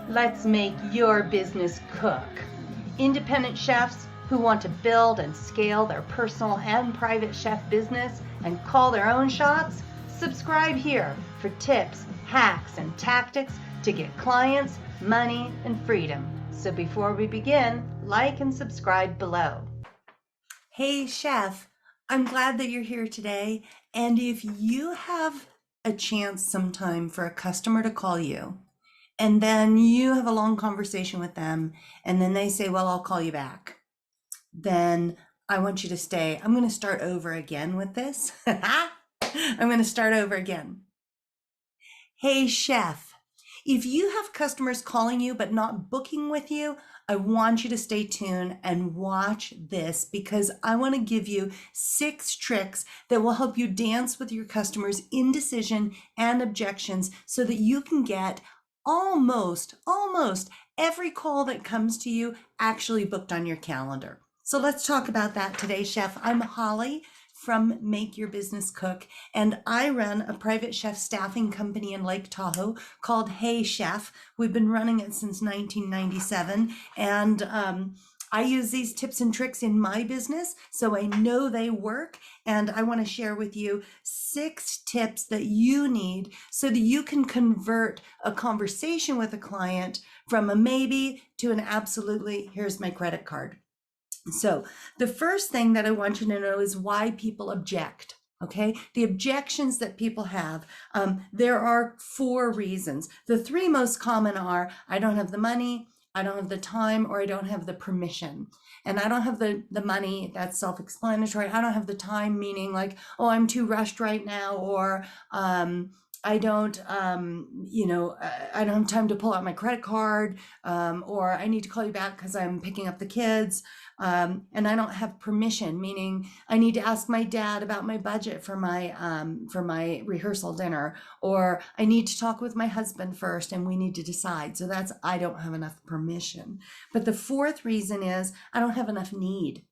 Let's make your business cook. Independent chefs who want to build and scale their personal and private chef business and call their own shots? Subscribe here for tips, hacks, and tactics to get clients, money, and freedom. So before we begin, like and subscribe below. Hey, chef, I'm glad that you're here today. And if you have a chance sometime for a customer to call you, and then you have a long conversation with them, and then they say, well, I'll call you back, then I want you to stay. I'm going to start over again with this. I'm going to start over again. Hey, chef, if you have customers calling you but not booking with you, I want you to stay tuned and watch this because I want to give you 6 tricks that will help you dance with your customers' indecision and objections so that you can get almost every call that comes to you actually booked on your calendar. So let's talk about that today, chef. I'm Holly from Make Your Business Cook, and I run a private chef staffing company in Lake Tahoe called Hey Chef. We've been running it since 1997, and I use these tips and tricks in my business, so I know they work, and I want to share with you 6 tips that you need so that you can convert a conversation with a client from a maybe to an absolutely, here's my credit card. So the first thing that I want you to know is why people object. Okay, the objections that people have, there are 4 reasons. The 3 most common are, I don't have the money, I don't have the time, or I don't have the permission. And I don't have the money, that's self-explanatory. I don't have the time, meaning like, oh, I'm too rushed right now, or I don't, I don't have time to pull out my credit card, or I need to call you back because I'm picking up the kids. And I don't have permission, meaning I need to ask my dad about my budget for my rehearsal dinner, or I need to talk with my husband first and we need to decide. So that's, I don't have enough permission. But the 4th reason is I don't have enough need.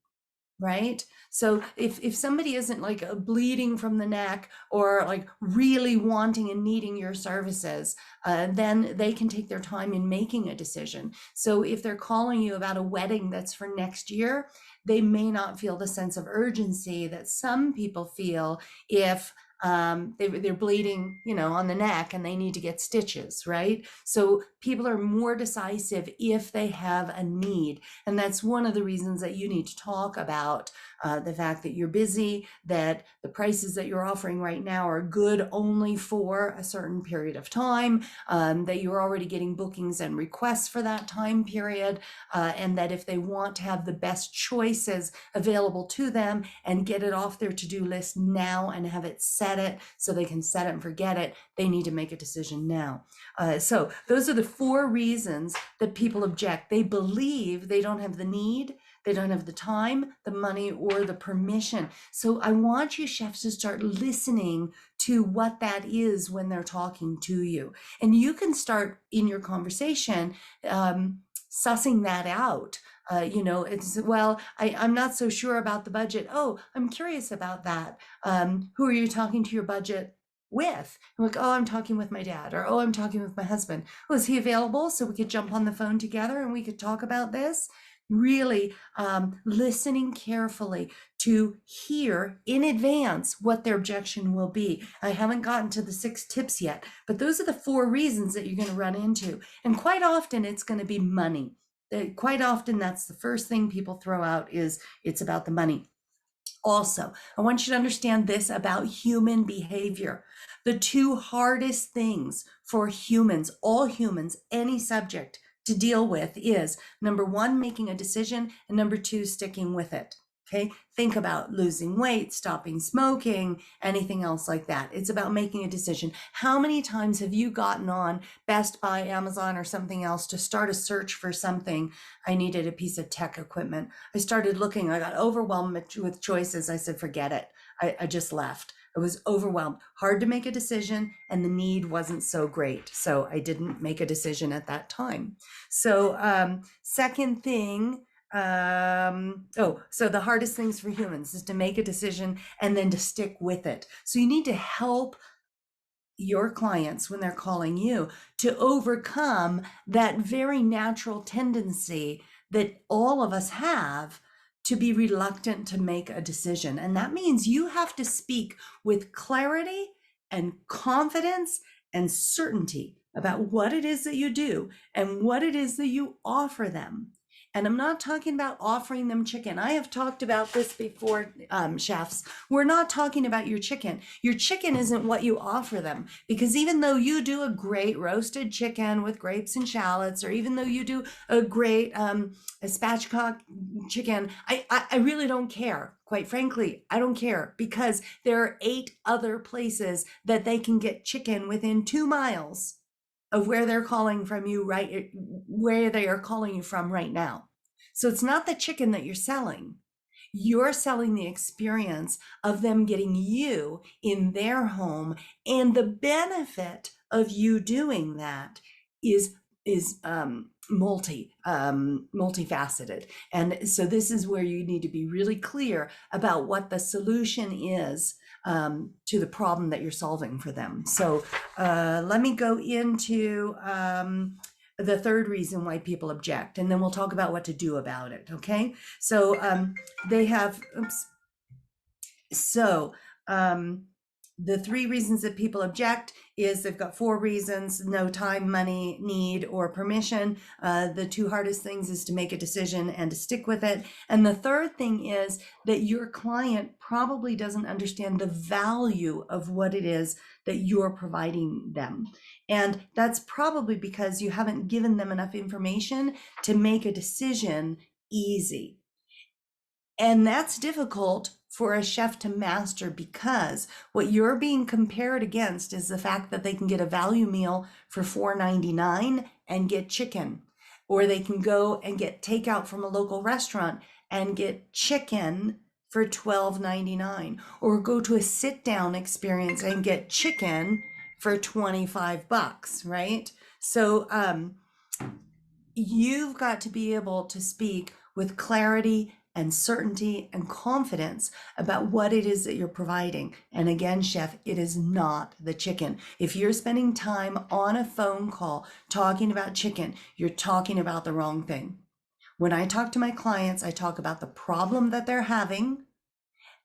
Right? So if somebody isn't like bleeding from the neck or like really wanting and needing your services, then they can take their time in making a decision. So if they're calling you about a wedding that's for next year, they may not feel the sense of urgency that some people feel if they're bleeding, on the neck and they need to get stitches, right? So people are more decisive if they have a need. And that's one of the reasons that you need to talk about the fact that you're busy, that the prices that you're offering right now are good only for a certain period of time, that you're already getting bookings and requests for that time period, and that if they want to have the best choices available to them and get it off their to-do list now and have it set it so they can set it and forget it, they need to make a decision now. So those are the 4 reasons that people object. They believe they don't have the need, they don't have the time, the money, or the permission. So I want you chefs to start listening to what that is when they're talking to you. And you can start in your conversation sussing that out. It's, well, I'm not so sure about the budget. Oh, I'm curious about that. Who are you talking to your budget with? I'm like, oh, I'm talking with my dad, or oh, I'm talking with my husband. Oh, is he available so we could jump on the phone together and we could talk about this? Really listening carefully to hear in advance what their objection will be. I haven't gotten to the 6 tips yet, but those are the 4 reasons that you're going to run into. And quite often it's going to be money. Quite often that's the first thing people throw out is it's about the money. Also, I want you to understand this about human behavior. The 2 hardest things for humans, all humans, any subject to deal with is number 1, making a decision, and number 2, sticking with it. Okay, think about losing weight, stopping smoking, anything else like that. It's about making a decision. How many times have you gotten on Best Buy, Amazon, or something else to start a search for something? I needed a piece of tech equipment. I started looking, I got overwhelmed with choices. I said, forget it. I just left. I was overwhelmed, hard to make a decision, and the need wasn't so great. So I didn't make a decision at that time. So second thing, so the hardest things for humans is to make a decision and then to stick with it. So you need to help your clients when they're calling you to overcome that very natural tendency that all of us have to be reluctant to make a decision. And that means you have to speak with clarity and confidence and certainty about what it is that you do and what it is that you offer them. And I'm not talking about offering them chicken. I have talked about this before, chefs. We're not talking about your chicken. Your chicken isn't what you offer them, because even though you do a great roasted chicken with grapes and shallots, or even though you do a great a spatchcock chicken, I really don't care. Quite frankly, I don't care, because there are 8 other places that they can get chicken within 2 miles of where they're calling from you, right, where they are calling you from right now. So it's not the chicken that you're selling. You're selling the experience of them getting you in their home, and the benefit of you doing that is multifaceted. And so this is where you need to be really clear about what the solution is to the problem that you're solving for them. So let me go into the third reason why people object, and then we'll talk about what to do about it. Okay. So they have, the 3 reasons that people object is they've got 4 reasons: no time, money, need, or permission. The 2 hardest things is to make a decision and to stick with it. And the third thing is that your client probably doesn't understand the value of what it is that you're providing them. And that's probably because you haven't given them enough information to make a decision easy. And that's difficult for a chef to master, because what you're being compared against is the fact that they can get a value meal for $4.99 and get chicken, or they can go and get takeout from a local restaurant and get chicken for $12.99, or go to a sit down experience and get chicken for $25, right? So you've got to be able to speak with clarity and certainty and confidence about what it is that you're providing. And again, chef, it is not the chicken. If you're spending time on a phone call talking about chicken, you're talking about the wrong thing. When I talk to my clients, I talk about the problem that they're having,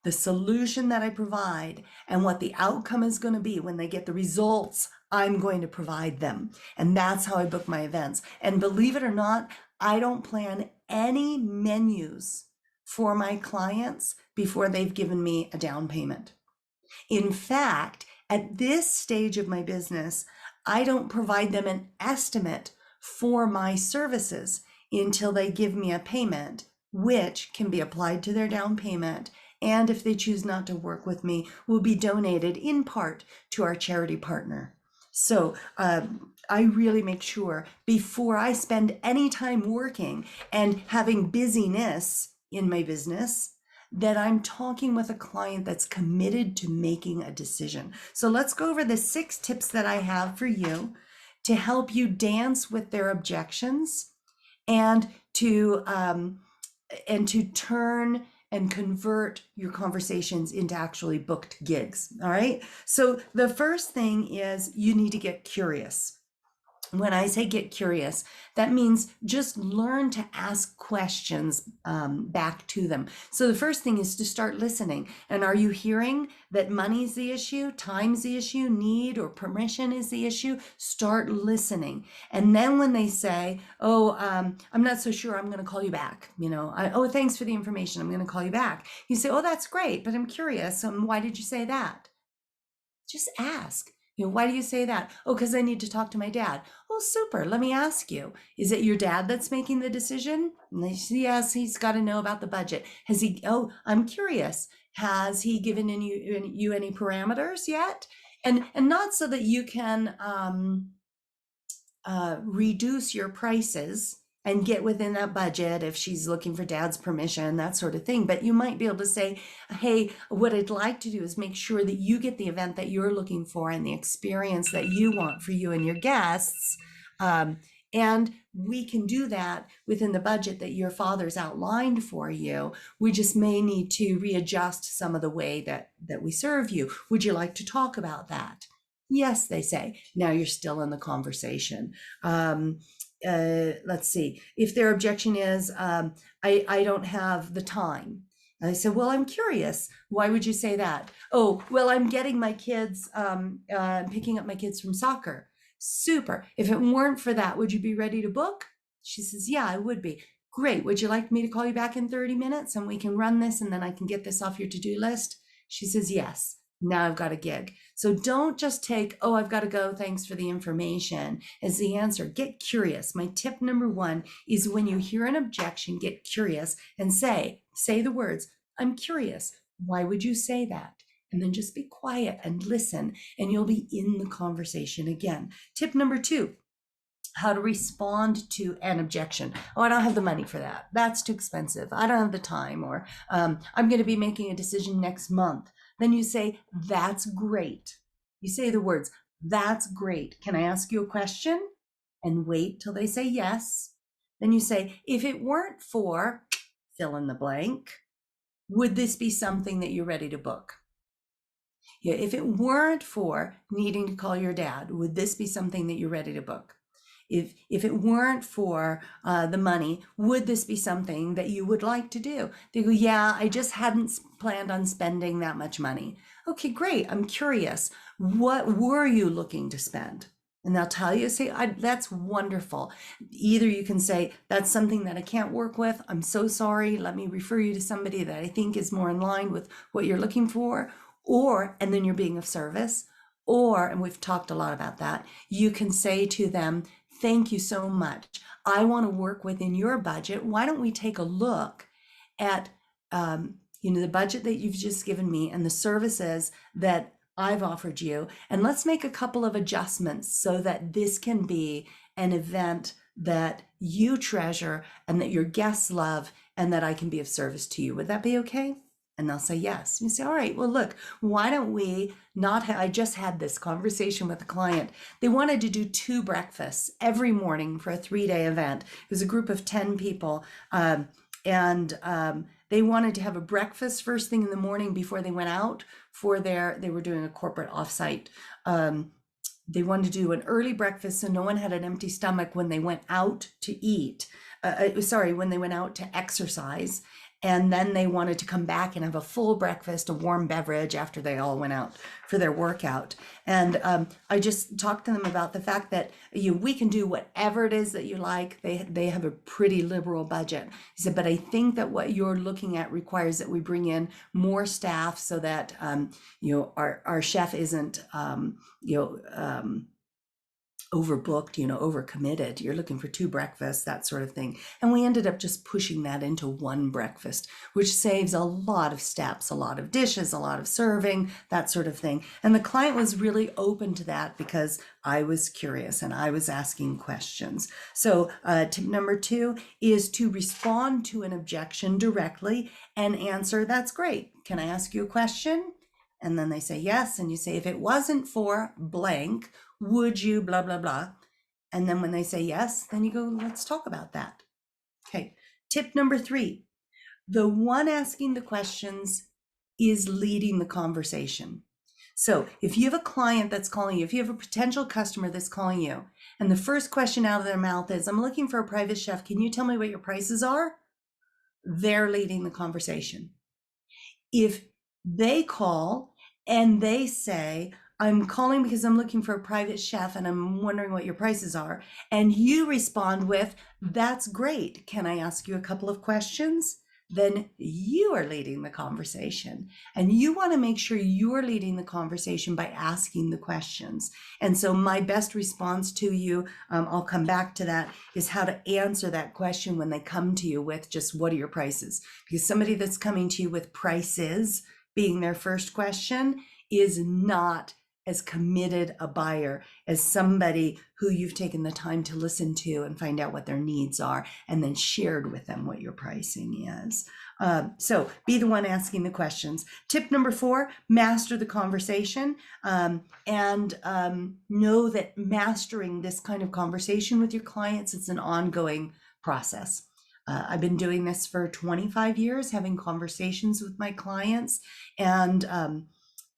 the solution that I provide, and what the outcome is going to be when they get the results I'm going to provide them. And that's how I book my events. And believe it or not, I don't plan any menus for my clients before they've given me a down payment. In fact, at this stage of my business, I don't provide them an estimate for my services until they give me a payment, which can be applied to their down payment. And if they choose not to work with me, will be donated in part to our charity partner. So I really make sure before I spend any time working and having busyness in my business, that I'm talking with a client that's committed to making a decision. So let's go over the 6 tips that I have for you to help you dance with their objections, and to turn and convert your conversations into actually booked gigs. All right. So the first thing is you need to get curious. When I say get curious, that means just learn to ask questions back to them. So the first thing is to start listening. And are you hearing that money's the issue, time's the issue, need or permission is the issue? Start listening. And then when they say, oh, I'm not so sure, I'm going to call you back. Oh, thanks for the information, I'm going to call you back. You say, oh, that's great, but I'm curious. Why did you say that? Just ask. Why do you say that? Oh, because I need to talk to my dad. Oh, super. Let me ask you, is it your dad that's making the decision? And they say, yes, he's got to know about the budget. Has he, oh, I'm curious. Has he given you any parameters yet? And not so that you can reduce your prices and get within that budget if she's looking for dad's permission, that sort of thing. But you might be able to say, hey, what I'd like to do is make sure that you get the event that you're looking for and the experience that you want for you and your guests. And we can do that within the budget that your father's outlined for you. We just may need to readjust some of the way that we serve you. Would you like to talk about that? Yes, they say. Now you're still in the conversation. Let's see. If their objection is, I don't have the time. And I said, well, I'm curious. Why would you say that? Oh, well, I'm getting my kids, picking up my kids from soccer. Super. If it weren't for that, would you be ready to book? She says, yeah, I would be. Great. Would you like me to call you back in 30 minutes and we can run this and then I can get this off your to-do list? She says, yes. Now I've got a gig. So don't just take, oh, I've got to go, thanks for the information, as the answer. Get curious. My tip number one is when you hear an objection, get curious and say the words, I'm curious. Why would you say that? And then just be quiet and listen, and you'll be in the conversation again. Tip number two, how to respond to an objection. Oh, I don't have the money for that. That's too expensive. I don't have the time. Or I'm going to be making a decision next month. Then you say, that's great. You say the words, that's great. Can I ask you a question? And wait till they say yes. Then you say, if it weren't for fill in the blank, would this be something that you're ready to book? Yeah, if it weren't for needing to call your dad, would this be something that you're ready to book? If it weren't for the money, would this be something that you would like to do? They go, yeah, I just hadn't planned on spending that much money. Okay, great. I'm curious. What were you looking to spend? And they'll tell you, say, that's wonderful. Either you can say, that's something that I can't work with. I'm so sorry. Let me refer you to somebody that I think is more in line with what you're looking for. Or, and then you're being of service. Or, and we've talked a lot about that, you can say to them, thank you so much. I want to work within your budget. Why don't we take a look at, the budget that you've just given me and the services that I've offered you, and let's make a couple of adjustments so that this can be an event that you treasure and that your guests love and that I can be of service to you. Would that be okay? And they'll say yes. You say, all right, well, look, why don't we not I just had this conversation with a client. They wanted to do 2 breakfasts every morning for a 3-day event. It was a group of 10 people. And they wanted to have a breakfast first thing in the morning before they went out they were doing a corporate offsite. They wanted to do an early breakfast so no one had an empty stomach when they went out to eat. When they went out to exercise. And then they wanted to come back and have a full breakfast, a warm beverage after they all went out for their workout. And I just talked to them about the fact that we can do whatever it is that you like. They have a pretty liberal budget. He said, but I think that what you're looking at requires that we bring in more staff so that our chef isn't overbooked, overcommitted. You're looking for 2 breakfasts, that sort of thing. And we ended up just pushing that into 1 breakfast, which saves a lot of steps, a lot of dishes, a lot of serving, that sort of thing. And the client was really open to that because I was curious and I was asking questions. So tip number 2 is to respond to an objection directly and answer, that's great. Can I ask you a question? And then they say yes. And you say, if it wasn't for blank, would you blah, blah, blah. And then when they say yes, then you go, let's talk about that. Okay. Tip number 3, the one asking the questions is leading the conversation. So if you have a client that's calling you, if you have a potential customer that's calling you, and the first question out of their mouth is, I'm looking for a private chef. Can you tell me what your prices are? They're leading the conversation. If they call and they say, I'm calling because I'm looking for a private chef and I'm wondering what your prices are, and you respond with, that's great. Can I ask you a couple of questions? Then you are leading the conversation, and you want to make sure you're leading the conversation by asking the questions. And so my best response to you, I'll come back to that, is how to answer that question when they come to you with just, what are your prices? Because somebody that's coming to you with prices being their first question is not as committed a buyer as somebody who you've taken the time to listen to and find out what their needs are and then shared with them what your pricing is. So be the one asking the questions. Tip number 4, master the conversation, and know that mastering this kind of conversation with your clients, it's an ongoing process. I've been doing this for 25 years, having conversations with my clients, and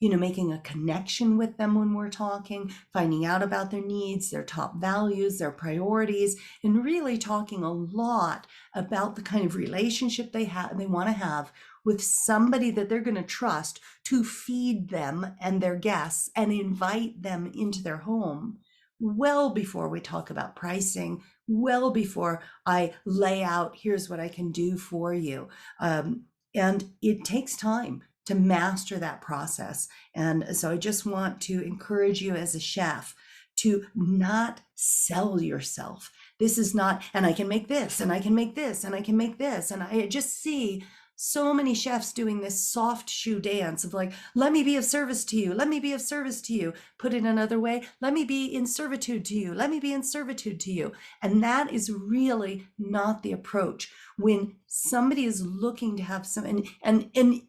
making a connection with them when we're talking, finding out about their needs, their top values, their priorities, and really talking a lot about the kind of relationship they want to have with somebody that they're going to trust to feed them and their guests and invite them into their home well before we talk about pricing, well before I lay out, here's what I can do for you. And it takes time to master that process. And so I just want to encourage you as a chef to not sell yourself. This is not, and I can make this, and I can make this, and I can make this. And I just see so many chefs doing this soft shoe dance of like, let me be of service to you. Let me be of service to you. Put it another way. Let me be in servitude to you. Let me be in servitude to you. And that is really not the approach. When somebody is looking to have some, and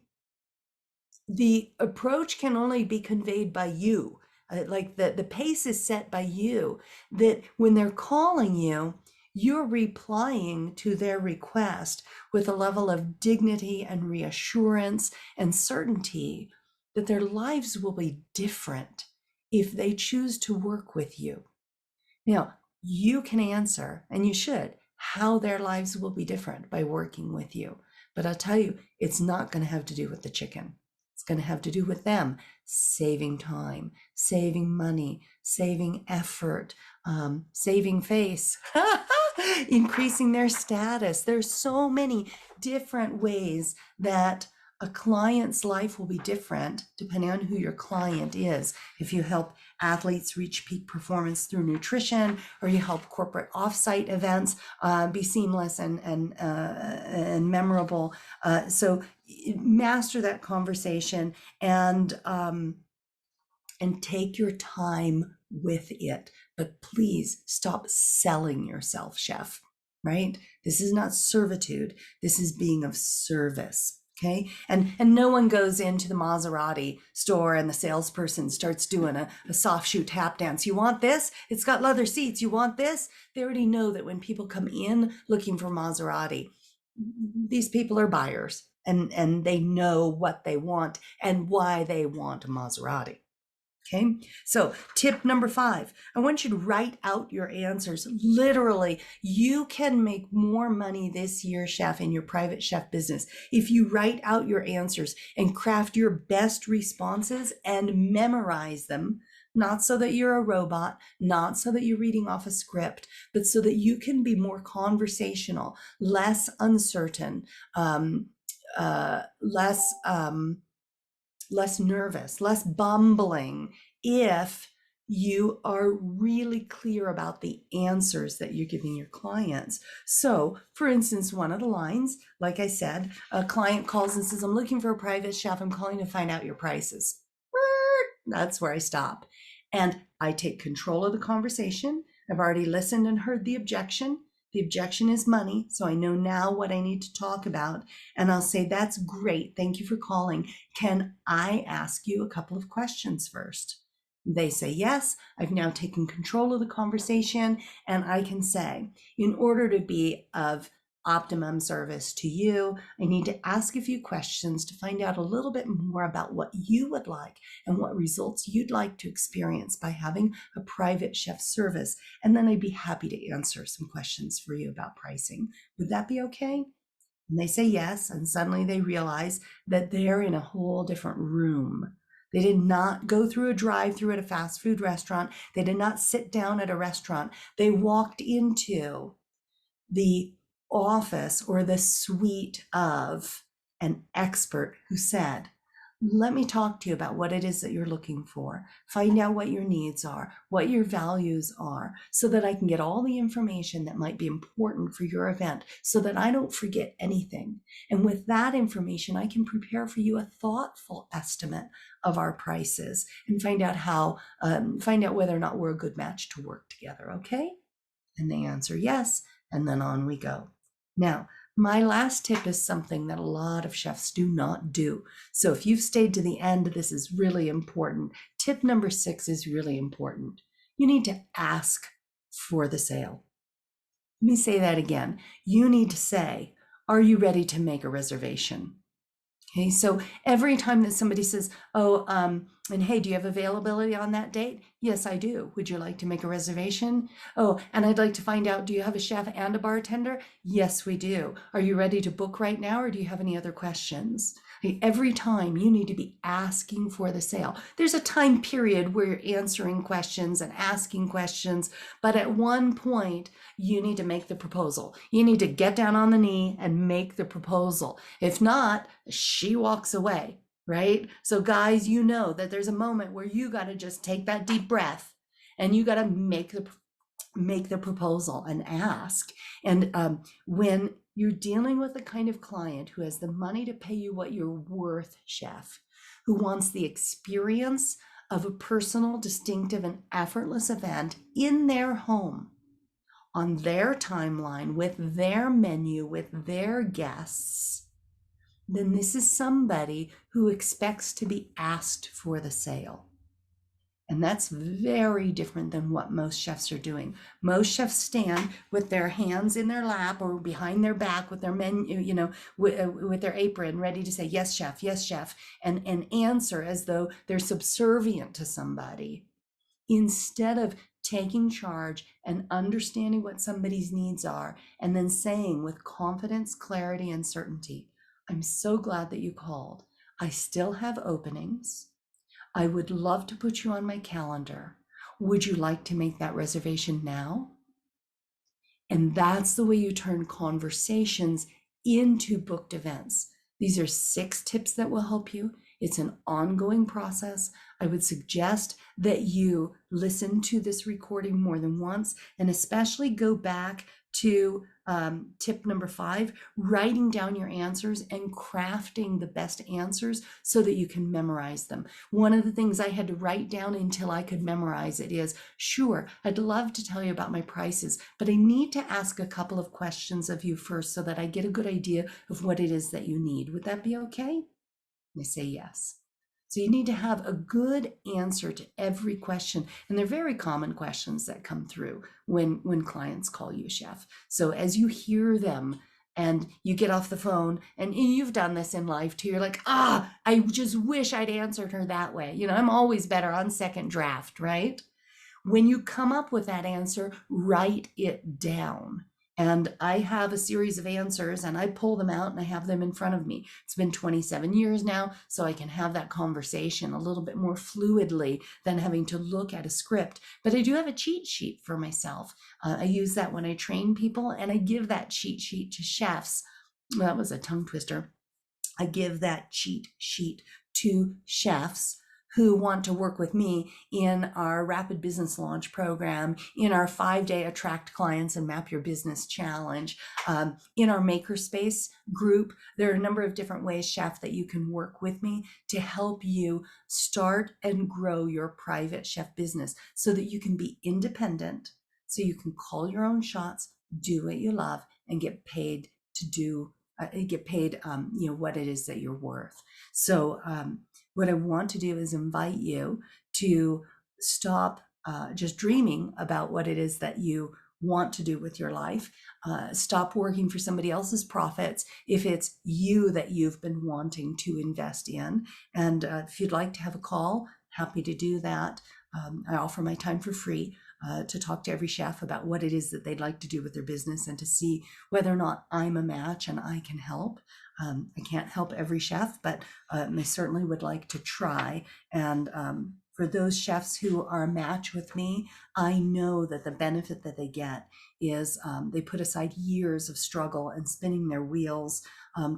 the approach can only be conveyed by you. Like the pace is set by you, that when they're calling you, you're replying to their request with a level of dignity and reassurance and certainty that their lives will be different if they choose to work with you. Now, you can answer, and you should, how their lives will be different by working with you. But I'll tell you, it's not going to have to do with the chicken. It's going to have to do with them saving time, saving money, saving effort, saving face, increasing their status. There's so many different ways that a client's life will be different depending on who your client is. If you help athletes reach peak performance through nutrition, or you help corporate offsite events be seamless and memorable. So master that conversation and take your time with it. But please stop selling yourself, chef, right? This is not servitude. This is being of service. Okay. And no one goes into the Maserati store and the salesperson starts doing a soft shoe tap dance. You want this? It's got leather seats. You want this? They already know that when people come in looking for Maserati, these people are buyers and they know what they want and why they want a Maserati. Okay, so tip number 5, I want you to write out your answers. Literally, you can make more money this year, chef, in your private chef business if you write out your answers and craft your best responses and memorize them, not so that you're a robot, not so that you're reading off a script, but so that you can be more conversational, less uncertain, less nervous, less bumbling, if you are really clear about the answers that you're giving your clients. So, for instance, one of the lines, like I said, a client calls and says, I'm looking for a private chef. I'm calling to find out your prices. That's where I stop. And I take control of the conversation. I've already listened and heard the objection. The objection is money, so I know now what I need to talk about. And I'll say, that's great. Thank you for calling. Can I ask you a couple of questions first? They say yes. I've now taken control of the conversation, and I can say, in order to be of optimum service to you, I need to ask a few questions to find out a little bit more about what you would like and what results you'd like to experience by having a private chef service. And then I'd be happy to answer some questions for you about pricing. Would that be okay? And they say yes, and suddenly they realize that they're in a whole different room. They did not go through a drive-through at a fast food restaurant. They did not sit down at a restaurant. They walked into the office or the suite of an expert who said, let me talk to you about what it is that you're looking for. Find out what your needs are, what your values are, so that I can get all the information that might be important for your event so that I don't forget anything. And with that information, I can prepare for you a thoughtful estimate of our prices and find out whether or not we're a good match to work together. Okay? And they answer yes. And then on we go. Now, my last tip is something that a lot of chefs do not do. So if you've stayed to the end, this is really important. Tip number 6 is really important. You need to ask for the sale. Let me say that again. You need to say, are you ready to make a reservation? Okay, so every time that somebody says, oh, and hey, do you have availability on that date? Yes, I do. Would you like to make a reservation? Oh, and I'd like to find out, do you have a chef and a bartender? Yes, we do. Are you ready to book right now, or do you have any other questions? Okay, every time you need to be asking for the sale. There's a time period where you're answering questions and asking questions, but at one point, you need to make the proposal. You need to get down on the knee and make the proposal. If not, she walks away, right? So guys, you know that there's a moment where you got to just take that deep breath and you got to make the proposal and ask. And when you're dealing with the kind of client who has the money to pay you what you're worth, chef, who wants the experience of a personal, distinctive, and effortless event in their home, on their timeline, with their menu, with their guests, then this is somebody who expects to be asked for the sale. And that's very different than what most chefs are doing. Most chefs stand with their hands in their lap or behind their back with their menu, with their apron, ready to say, yes, chef, and answer as though they're subservient to somebody, instead of taking charge and understanding what somebody's needs are, and then saying with confidence, clarity, and certainty, I'm so glad that you called. I still have openings. I would love to put you on my calendar. Would you like to make that reservation now? And that's the way you turn conversations into booked events. These are 6 tips that will help you. It's an ongoing process. I would suggest that you listen to this recording more than once, and especially go back to tip number 5, writing down your answers and crafting the best answers so that you can memorize them. One of the things I had to write down until I could memorize it is, sure, I'd love to tell you about my prices, but I need to ask a couple of questions of you first so that I get a good idea of what it is that you need. Would that be okay? They say yes. So you need to have a good answer to every question. And they're very common questions that come through when clients call you, chef. So as you hear them and you get off the phone, and you've done this in life too, you're like, I just wish I'd answered her that way. I'm always better on second draft, right? When you come up with that answer, write it down. And I have a series of answers and I pull them out and I have them in front of me. It's been 27 years now, so I can have that conversation a little bit more fluidly than having to look at a script. But I do have a cheat sheet for myself. I use that when I train people, and I give that cheat sheet to chefs. Well, that was a tongue twister. I give that cheat sheet to chefs who want to work with me in our rapid business launch program, in our 5-day attract clients and map your business challenge, in our makerspace group. There are a number of different ways, chef, that you can work with me to help you start and grow your private chef business so that you can be independent, so you can call your own shots, do what you love, and get paid to do what it is that you're worth. So what I want to do is invite you to stop just dreaming about what it is that you want to do with your life. Stop working for somebody else's profits if it's you that you've been wanting to invest in. And if you'd like to have a call, happy to do that. I offer my time for free to talk to every chef about what it is that they'd like to do with their business and to see whether or not I'm a match and I can help. I can't help every chef, but I certainly would like to try. And for those chefs who are a match with me, I know that the benefit that they get is they put aside years of struggle and spinning their wheels,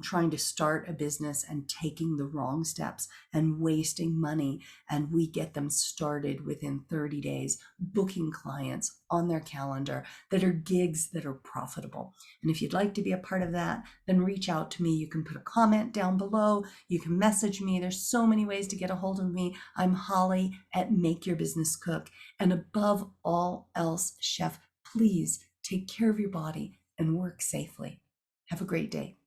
trying to start a business and taking the wrong steps and wasting money. And we get them started within 30 days, booking clients on their calendar that are gigs that are profitable. And if you'd like to be a part of that, then reach out to me. You can put a comment down below. You can message me. There's so many ways to get a hold of me. I'm Holly at Make Your Business Cook. And above all else, chef, please take care of your body and work safely. Have a great day.